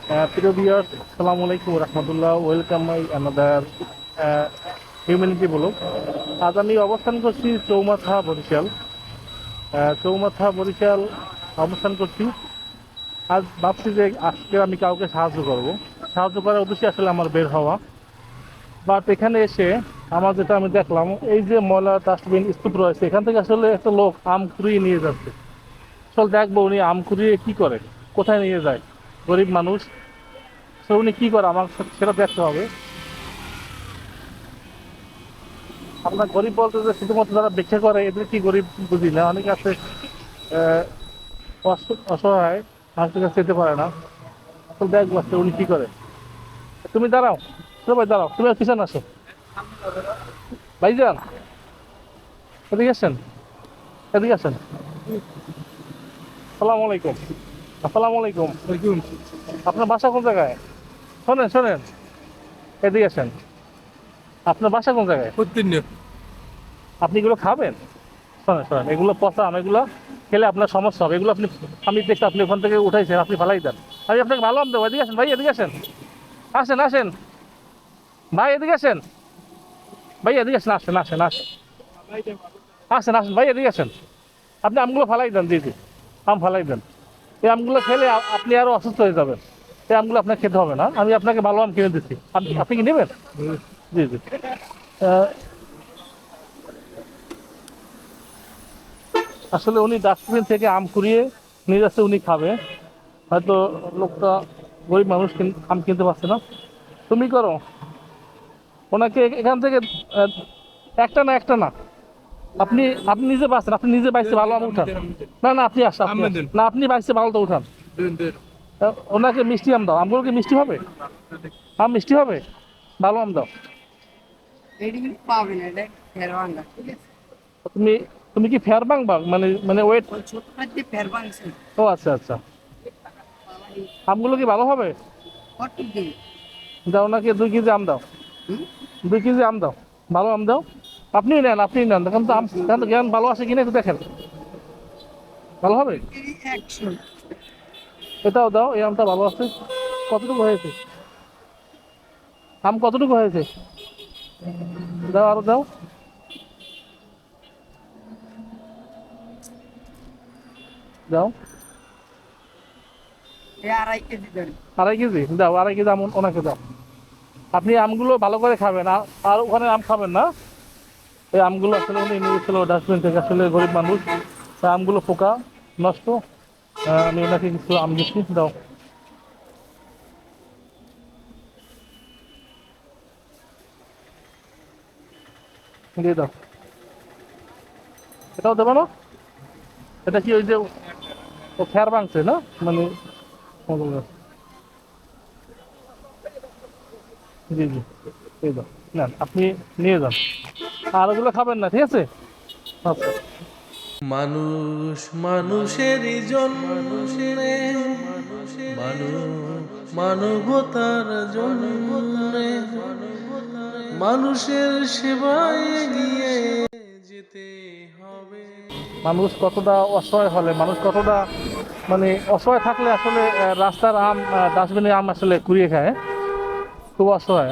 প্রিয় ভিউয়ার্স, আসসালামু আলাইকুম রহমতুল্লাহ। Welcome my another humanity blog. আজ আমি অবস্থান করছি চৌমাথা বরিশাল। চৌমাথা বরিশাল অবস্থান করছি। আজ ভাবছি যে আজকে আমি কাউকে সাহায্য করার উদ্দেশ্যে আসলে আমার বের হওয়া। বাট এখানে এসে আমার যেটা আমি দেখলাম, এই যে ময়লা ডাস্টবিন স্তূপ রয়েছে, এখান থেকে আসলে একটা লোক আম কুড়িয়ে নিয়ে যাচ্ছে। আসলে দেখবো উনি আম কুড়িয়ে কি করে, কোথায় নিয়ে যায়, গরিব মানুষ। তো উনি কি করে আমার সেটা দেখতে হবে। আপনার গরিব বলতে যে শুধুমাত্র যারা ভিক্ষা করে এদের কি গরিব বুঝি না, অনেকে আছে আহ, অসহায়, মানুষের কাছে যেতে পারে না। তো দেখবো আজকে উনি কি করে। তুমি দাঁড়াও, সবাই দাঁড়াও, তুমি আর পিছনে আসো। ভাইজান, এদিকে আসেন, এদিকে আসেন। সালাম আলাইকুম। আসসালামু আলাইকুম। আপনার বাসা কোন জায়গায়? শোনেন শোনেন, এদিকে আসেন। আপনার বাসা কোন জায়গায়? আপনি এগুলো খাবেন? শোনেন শোনেন, এগুলো পচা আম, এগুলো খেলে আপনার সমস্যা হবে। এগুলো আমি দেখছি আপনি ওখান থেকে উঠাইছেন, আপনি ফালাই দেন। আমি আপনাকে ভালো আম দেবো। এদিকে আসেন ভাই, এদিকে আসেন। আসেন আসেন ভাই, এদিকে আসেন। ভাই এদিকে আসেন, আসেন আসেন আসেন। আসেন আসেন ভাই, এদিকে আসেন। আপনি আমগুলো ফালাই দেন, জি জি, আম ফালাই দেন। এই আমগুলো খেলে আপনি আরো অসুস্থ হয়ে যাবেন। এই আমগুলো আপনাকে খেতে হবে না, আমি আপনাকে ভালো আম কিনে দিচ্ছি। আপনি কি নেবেন? জি জি। আহ, আসলে উনি ডাস্টবিন থেকে আম কুড়িয়ে নিয়ে যাচ্ছে, উনি খাবে। হয়তো লোকটা গরিব মানুষ, আম কিনতে পারছে না। তুমি করো, ওনাকে এখান থেকে আহ, একটা না, আপনি আপনি নিজে বাঁচছেন, আপনি নিজে বাইসে ভালো আম উঠান। না না, আপনি আসেন, না আপনি বাইসে ভালোটা উঠান। ওনাকে মিষ্টি আম দাও। আমগুলো কি মিষ্টি হবে? আম মিষ্টি হবে, ভালো আম দাও। এটি কিন্তু পাবে না, এটা ফেরওয়াঙ্গা, ঠিক আছে? তুমি তুমি কি ফেয়ার বাং বাং মানে মানে ওয়েট? ওই ছোট হাতে ফেরবাংছে। ও আচ্ছা আচ্ছা। আমগুলো কি ভালো হবে? কত দিন? দাও, ওনাকে 2 কেজি আম দাও। হুম? 2 কেজি আম দাও, ভালো আম দাও। আপনি নেন, দেখেন তো আম, দেখেন তো জ্ঞান ভালো আছে কিনা একটু দেখেন। ভালো হবে? এই 100। এটাও দাও, এই আমটা ভালো আছে। কতটুকু হয়েছে? আম কতটুকু হয়েছে? দাও, আরো দাও। দাও। এই 2.5 কেজি দেন। 2.5 কেজি দাও, 2.5 কেজি আম ওনাকে দাও। আপনি আমগুলো ভালো করে খাবেন, আর ওখানে আম খাবেন না। এই আমগুলো আসলে উনি নিয়েছিল ডাস্টবিন থেকে, আসলে গরিব মানুষ, তাই আমগুলো পোকা, নষ্ট। আমি ওনাকে কিছু আম দিচ্ছি, দাও। দিয়ে দাও। এটাও দেবো না? এটা কি ওই যে ও ফের ভাঙছে না, মানে জি জি, এই দাও, নেন আপনি নিয়ে যান। আর ওগুলো খাবেন না, ঠিক আছে? আচ্ছা। মানুষ মানুষেরই জন্যে, মানবতার জন্যে, মানুষের সেবায় এগিয়ে যেতে হবে। মানুষ কতটা অসহায় হলে, মানুষ কতটা মানে অসহায় থাকলে আসলে রাস্তার আম, ডাস্টবিনের আম আসলে কুড়িয়ে খায়। খুব অসহায়।